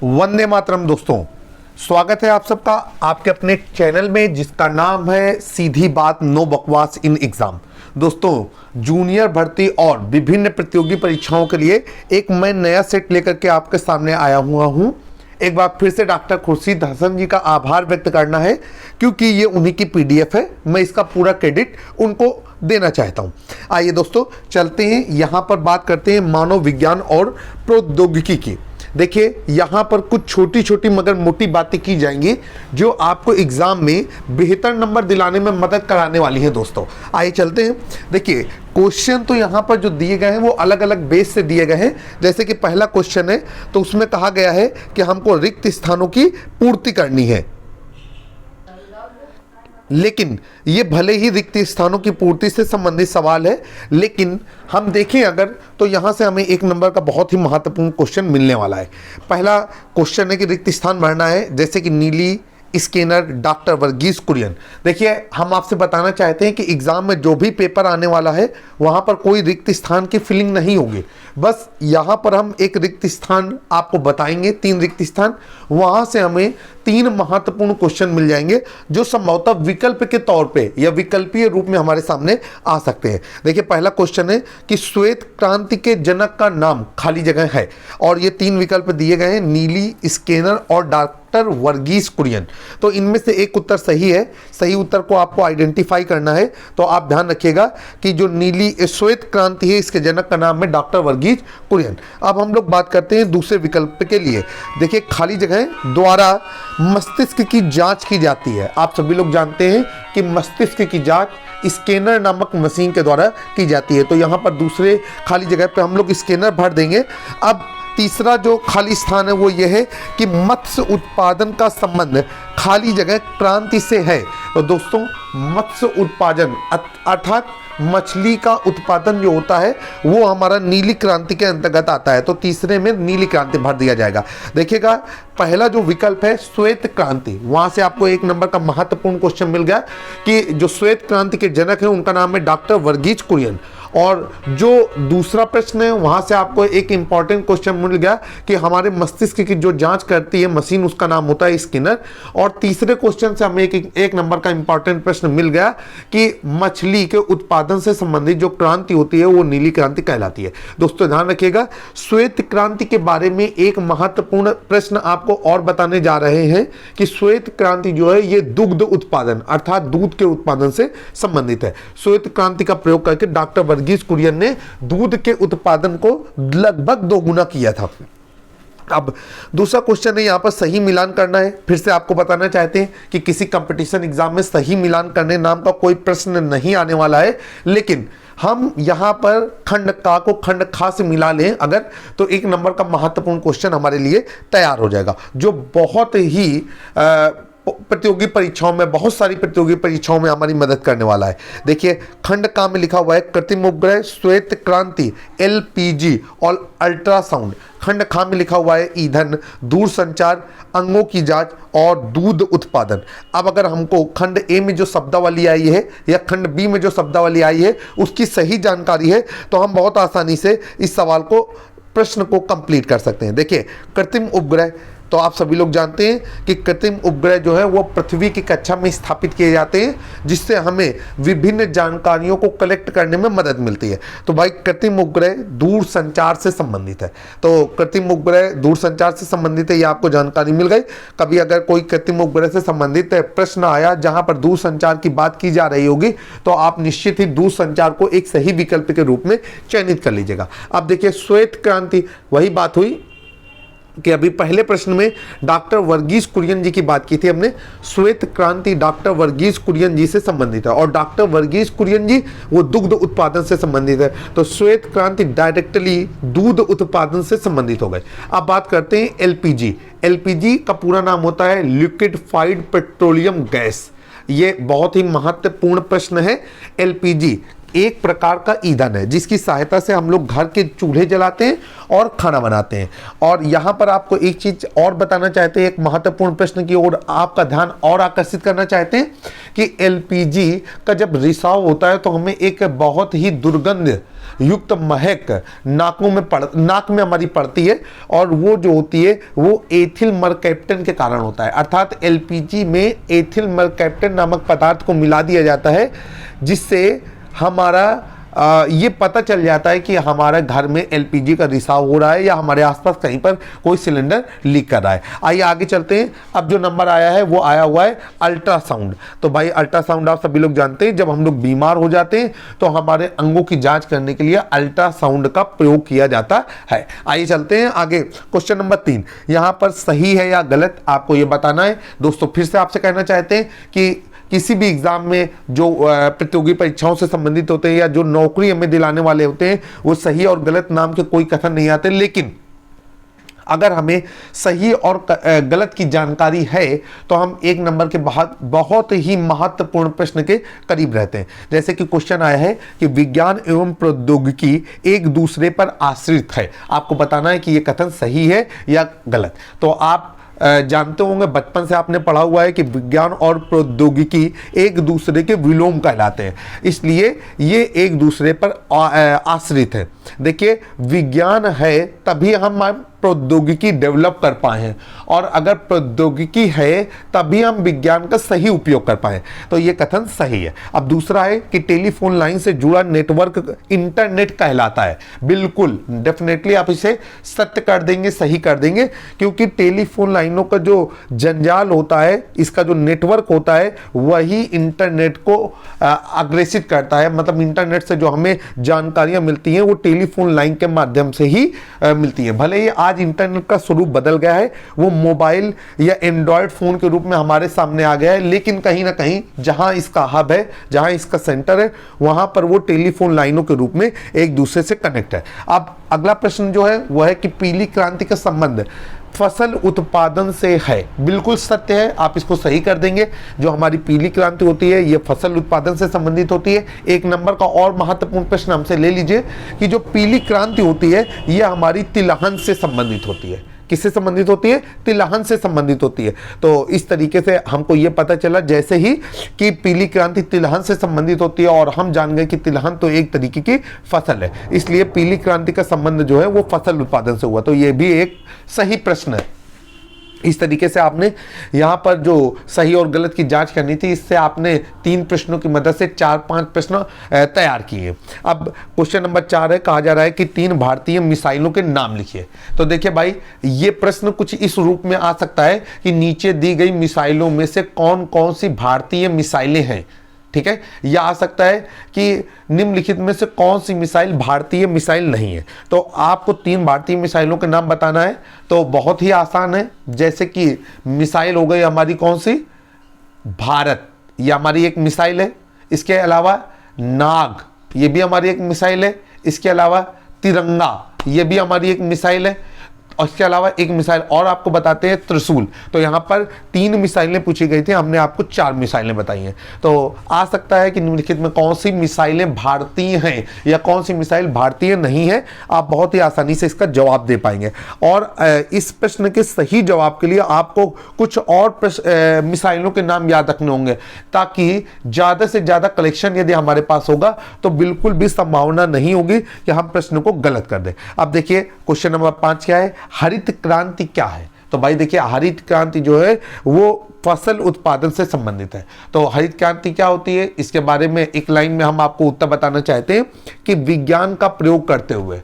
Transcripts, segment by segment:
वंदे मातरम दोस्तों, स्वागत है आप सबका आपके अपने चैनल में जिसका नाम है सीधी बात नो बकवास इन एग्जाम। दोस्तों, जूनियर भर्ती और विभिन्न प्रतियोगी परीक्षाओं के लिए एक मैं नया सेट लेकर के आपके सामने आया हुआ हूं। एक बार फिर से डॉक्टर खुर्शीद हसन जी का आभार व्यक्त करना है क्योंकि ये उन्हीं की पीडीएफ है। मैं इसका पूरा क्रेडिट उनको देना चाहता हूं। आइए दोस्तों चलते हैं, यहां पर बात करते हैं मानव विज्ञान और प्रौद्योगिकी की। देखिए, यहाँ पर कुछ छोटी छोटी मगर मोटी बातें की जाएंगी जो आपको एग्जाम में बेहतर नंबर दिलाने में मदद कराने वाली हैं दोस्तों। आइए चलते हैं। देखिए, क्वेश्चन तो यहाँ पर जो दिए गए हैं वो अलग अलग बेस से दिए गए हैं। जैसे कि पहला क्वेश्चन है तो उसमें कहा गया है कि हमको रिक्त स्थानों की पूर्ति करनी है, लेकिन ये भले ही रिक्त स्थानों की पूर्ति से संबंधित सवाल है, लेकिन हम देखें अगर तो यहाँ से हमें एक नंबर का बहुत ही महत्वपूर्ण क्वेश्चन मिलने वाला है। पहला क्वेश्चन है कि रिक्त स्थान भरना है, जैसे कि नीली स्कैनर, डॉक्टर वर्गीस कुरियन। देखिए, हम आपसे बताना चाहते हैं कि एग्जाम में जो भी पेपर आने वाला है वहाँ पर कोई रिक्त स्थान की फिलिंग नहीं होगी। बस यहाँ पर हम एक रिक्त स्थान आपको बताएंगे, 3 रिक्त स्थान, वहाँ से हमें 3 महत्वपूर्ण क्वेश्चन मिल जाएंगे जो संभवतः विकल्प के तौर पे या विकल्पीय रूप में हमारे सामने आ सकते हैं। देखिए, पहला क्वेश्चन है कि श्वेत क्रांति के जनक का नाम, खाली जगह है, और ये 3 विकल्प दिए गए हैं, नीली स्कैनर और डॉक्टर वर्गीस कुरियन। तो इनमें से एक उत्तर सही है। सही उत्तर को आपको आइडेंटिफाई करना है। तो आप ध्यान रखिएगा कि जो नीली श्वेत क्रांति है इसके जनक का नाम है डॉक्टर वर्गीस कुरियन। अब हम लोग बात करते हैं दूसरे विकल्प के लिए। देखिए, खाली जगह द्वारा मस्तिष्क की जांच की जाती है। आप सभी लोग जानते हैं कि मस्तिष्क की जांच स्कैनर नामक मशीन के द्वारा की जाती है। तो यहाँ पर दूसरे खाली जगह पे हम लोग स्कैनर भर देंगे। अब तीसरा जो खाली स्थान है वो ये है कि मत्स्य उत्पादन का संबंध खाली जगह क्रांति से है। तो दोस्तों, मत्स्य उत्पादन अर्थात मछली का उत्पादन जो होता है वो हमारा नीली क्रांति के अंतर्गत आता है। तो तीसरे में नीली क्रांति भर दिया जाएगा। देखिएगा, पहला जो विकल्प है श्वेत क्रांति, वहां से आपको एक नंबर का महत्वपूर्ण क्वेश्चन मिल गया कि जो श्वेत क्रांति के जनक है उनका नाम है डॉक्टर वर्गीस कुरियन। और जो दूसरा प्रश्न है वहां से आपको एक इंपॉर्टेंट क्वेश्चन मिल गया कि हमारे मस्तिष्क की जो जांच करती है मशीन, उसका नाम होता है स्कैनर। और तीसरे क्वेश्चन से हमें एक नंबर का इंपॉर्टेंट प्रश्न मिल गया कि मछली के उत्पादन से संबंधित जो क्रांति होती है वो नीली क्रांति कहलाती है। दोस्तों ध्यान रखिएगा, श्वेत क्रांति के बारे में एक महत्वपूर्ण प्रश्न आपको और बताने जा रहे हैं कि श्वेत क्रांति जो है ये दुग्ध उत्पादन अर्थात दूध के उत्पादन से संबंधित है। श्वेत क्रांति का प्रयोग करके डॉक्टर वर्गीस कुरियन ने दूध के उत्पादन को लगभग 2 गुना किया था। अब दूसरा क्वेश्चन है, यहाँ पर सही मिलान करना है। फिर से आपको बताना चाहते हैं कि किसी कंपटीशन एग्जाम में सही मिलान करने नाम का कोई प्रश्न नहीं आने वाला है, लेकिन हम यहाँ पर खंड का को खंड खा से मिला लें अगर, तो एक नंबर का महत्वपूर्ण क्वेश्चन हमारे लिए तैयार हो जाएगा जो बहुत ही प्रतियोगी परीक्षाओं में, बहुत सारी प्रतियोगी परीक्षाओं में हमारी मदद करने वाला है। देखिए, खंड का में लिखा हुआ है कृत्रिम उपग्रह, श्वेत क्रांति, एलपीजी और अल्ट्रासाउंड। खंड खा में लिखा हुआ है ईंधन, दूरसंचार, अंगों की जांच और दूध उत्पादन। अब अगर हमको खंड ए में जो शब्दावली आई है या खंड बी में जो शब्दावली आई है उसकी सही जानकारी है तो हम बहुत आसानी से इस सवाल को, प्रश्न को कंप्लीट कर सकते हैं। देखिए, कृत्रिम उपग्रह, तो आप सभी लोग जानते हैं कि कृत्रिम उपग्रह जो है वो पृथ्वी की कक्षा में स्थापित किए जाते हैं जिससे हमें विभिन्न जानकारियों को कलेक्ट करने में मदद मिलती है। तो भाई, कृत्रिम उपग्रह दूर संचार से संबंधित है। तो कृत्रिम उपग्रह दूर संचार से संबंधित है, ये आपको जानकारी मिल गई। कभी अगर कोई कृत्रिम उपग्रह से संबंधित प्रश्न आया जहां पर दूर संचार की बात की जा रही होगी तो आप निश्चित ही दूर संचार को एक सही विकल्प के रूप में चयनित कर लीजिएगा। अब देखिए, श्वेत क्रांति, वही बात हुई कि अभी पहले प्रश्न में डॉक्टर वर्गीस कुरियन जी की बात की थी हमने। श्वेत क्रांति डॉक्टर वर्गीस कुरियन जी से संबंधित है और डॉक्टर वर्गीस कुरियन जी वो दुग्ध उत्पादन से संबंधित है। तो श्वेत क्रांति डायरेक्टली दूध उत्पादन से संबंधित हो गए। अब बात करते हैं एलपीजी। एलपीजी का पूरा नाम होता है लिक्विफाइड पेट्रोलियम गैस। ये बहुत ही महत्वपूर्ण प्रश्न है। एलपीजी एक प्रकार का ईंधन है जिसकी सहायता से हम लोग घर के चूल्हे जलाते हैं और खाना बनाते हैं। और यहाँ पर आपको एक चीज और बताना चाहते हैं, एक महत्वपूर्ण प्रश्न की ओर आपका ध्यान और आकर्षित करना चाहते हैं कि एलपीजी का जब रिसाव होता है तो हमें एक बहुत ही दुर्गंध युक्त महक नाक में हमारी पड़ती है, और वो जो होती है वो एथिल मरकैप्टन के कारण होता है। अर्थात एलपीजी में एथिल मरकैप्टन नामक पदार्थ को मिला दिया जाता है, जिससे हमारा ये पता चल जाता है कि हमारे घर में एलपीजी का रिसाव हो रहा है या हमारे आसपास कहीं पर कोई सिलेंडर लीक कर रहा है। आइए आगे चलते हैं। अब जो नंबर आया है वो आया हुआ है अल्ट्रासाउंड। तो भाई अल्ट्रासाउंड आप सभी लोग जानते हैं, जब हम लोग बीमार हो जाते हैं तो हमारे अंगों की जांच करने के लिए अल्ट्रासाउंड का प्रयोग किया जाता है। आइए चलते हैं आगे। क्वेश्चन नंबर 3 यहाँ पर सही है या गलत आपको ये बताना है। दोस्तों फिर से आपसे कहना चाहते हैं कि किसी भी एग्जाम में जो प्रतियोगी परीक्षाओं से संबंधित होते हैं या जो नौकरी हमें दिलाने वाले होते हैं, वो सही और गलत नाम के कोई कथन नहीं आते, लेकिन अगर हमें सही और गलत की जानकारी है तो हम एक नंबर के बहुत ही महत्वपूर्ण प्रश्न के करीब रहते हैं। जैसे कि क्वेश्चन आया है कि विज्ञान एवं प्रौद्योगिकी एक दूसरे पर आश्रित है। आपको बताना है कि यह कथन सही है या गलत। तो आप जानते होंगे, बचपन से आपने पढ़ा हुआ है कि विज्ञान और प्रौद्योगिकी एक दूसरे के विलोम कहलाते हैं, इसलिए ये एक दूसरे पर आश्रित है। देखिए, विज्ञान है तभी हम प्रौद्योगिकी डेवलप कर पाए हैं, और अगर प्रौद्योगिकी है तभी हम विज्ञान का सही उपयोग कर पाए, तो ये कथन सही है। अब दूसरा है कि टेलीफोन लाइन से जुड़ा नेटवर्क इंटरनेट कहलाता है। बिल्कुल डेफिनेटली आप इसे सत्य कर देंगे, सही कर देंगे, क्योंकि टेलीफोन लाइनों का जो जंजाल होता है, इसका जो नेटवर्क होता है, वही इंटरनेट को अग्रेसित करता है। मतलब इंटरनेट से जो हमें जानकारियां मिलती हैं वो टेलीफोन लाइन के माध्यम से ही मिलती है। भले ही आज इंटरनेट का स्वरूप बदल गया है, वो मोबाइल या एंड्रॉयड फोन के रूप में हमारे सामने आ गया है, लेकिन कहीं ना कहीं जहां इसका हब है, जहां इसका सेंटर है, वहां पर वो टेलीफोन लाइनों के रूप में एक दूसरे से कनेक्ट है। अब अगला प्रश्न जो है वह है कि पीली क्रांति का संबंध फसल उत्पादन से है। बिल्कुल सत्य है, आप इसको सही कर देंगे। जो हमारी पीली क्रांति होती है ये फसल उत्पादन से संबंधित होती है। एक नंबर का और महत्वपूर्ण प्रश्न हमसे ले लीजिए कि जो पीली क्रांति होती है ये हमारी तिलहन से संबंधित होती है। किससे संबंधित होती है? तिलहन से संबंधित होती है। तो इस तरीके से हमको ये पता चला जैसे ही कि पीली क्रांति तिलहन से संबंधित होती है, और हम जान गए कि तिलहन तो एक तरीके की फसल है, इसलिए पीली क्रांति का संबंध जो है वो फसल उत्पादन से हुआ। तो ये भी एक सही प्रश्न है। इस तरीके से आपने यहाँ पर जो सही और गलत की जांच करनी थी, इससे आपने 3 प्रश्नों की मदद से 4-5 प्रश्न तैयार किए। अब क्वेश्चन नंबर 4 है, कहा जा रहा है कि 3 भारतीय मिसाइलों के नाम लिखिए। तो देखिए भाई, ये प्रश्न कुछ इस रूप में आ सकता है कि नीचे दी गई मिसाइलों में से कौन कौन सी भारतीय मिसाइलें हैं, ठीक है। यह आ सकता है कि निम्नलिखित में से कौन सी मिसाइल भारतीय मिसाइल नहीं है। तो आपको 3 भारतीय मिसाइलों के नाम बताना है, तो बहुत ही आसान है। जैसे कि मिसाइल हो गई हमारी कौन सी, भारत, ये हमारी एक मिसाइल है। इसके अलावा नाग, ये भी हमारी एक मिसाइल है। इसके अलावा तिरंगा, ये भी हमारी एक मिसाइल है। और इसके अलावा एक मिसाइल और आपको बताते हैं, त्रिशूल। तो यहाँ पर 3 मिसाइलें पूछी गई थी, हमने आपको 4 मिसाइलें बताई हैं। तो आ सकता है कि निम्नलिखित में कौन सी मिसाइलें भारतीय हैं या कौन सी मिसाइल भारतीय नहीं है। आप बहुत ही आसानी से इसका जवाब दे पाएंगे। और इस प्रश्न के सही जवाब के लिए आपको कुछ और मिसाइलों के नाम याद रखने होंगे, ताकि ज़्यादा से ज़्यादा कलेक्शन यदि हमारे पास होगा तो बिल्कुल भी संभावना नहीं होगी कि हम प्रश्न को गलत कर दें। अब देखिए क्वेश्चन नंबर 5 क्या है, हरित क्रांति क्या है। तो भाई देखिए, हरित क्रांति जो है वो फसल उत्पादन से संबंधित है। तो हरित क्रांति क्या होती है, इसके बारे में एक लाइन में हम आपको उत्तर बताना चाहते हैं कि विज्ञान का प्रयोग करते हुए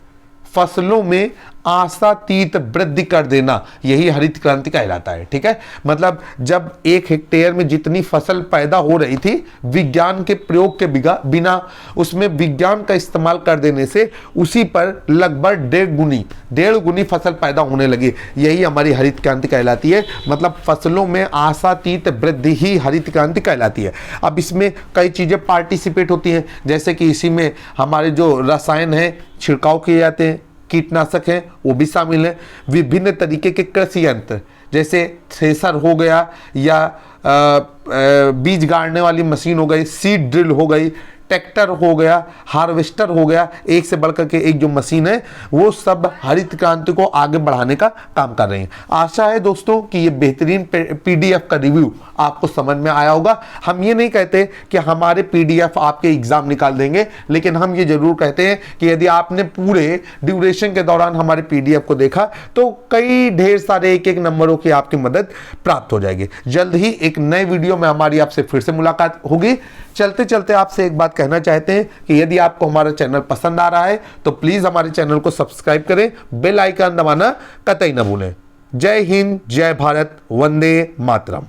फसलों में आशातीत वृद्धि कर देना, यही हरित क्रांति कहलाता है, ठीक है। मतलब जब 1 हेक्टेयर में जितनी फसल पैदा हो रही थी, विज्ञान के प्रयोग के बिना उसमें विज्ञान का इस्तेमाल कर देने से उसी पर लगभग 1.5 गुनी फसल पैदा होने लगी, यही हमारी हरित क्रांति कहलाती है। मतलब फसलों में आशातीत वृद्धि ही हरित क्रांति कहलाती है। अब इसमें कई चीजें पार्टिसिपेट होती हैं, जैसे कि इसी में हमारे जो रसायन है छिड़काव किए जाते हैं, कीटनाशक हैं वो भी शामिल हैं, विभिन्न तरीके के कृषि यंत्र जैसे थ्रेसर हो गया या बीज गाड़ने वाली मशीन हो गई, सीड ड्रिल हो गई, ट्रैक्टर हो गया, हार्वेस्टर हो गया, एक से बढ़कर के एक जो मशीन है, वो सब हरित क्रांति को आगे बढ़ाने का काम कर रहे हैं। आशा है दोस्तों कि ये बेहतरीन पीडीएफ का रिव्यू आपको समझ में आया होगा। हम ये नहीं कहते कि हमारे पीडीएफ आपके एग्जाम निकाल देंगे, लेकिन हम ये जरूर कहते हैं कि यदि आपने पूरे ड्यूरेशन के दौरान हमारे पीडीएफ को देखा तो कई ढेर सारे एक एक नंबरों की आपकी मदद प्राप्त हो जाएगी। जल्द ही एक नए वीडियो में हमारी आपसे फिर से मुलाकात होगी। चलते चलते आपसे एक बात कहना चाहते हैं कि यदि आपको हमारा चैनल पसंद आ रहा है तो प्लीज हमारे चैनल को सब्सक्राइब करें, बेल आइकन दबाना कतई न भूलें। जय हिंद, जय भारत, वंदे मातरम।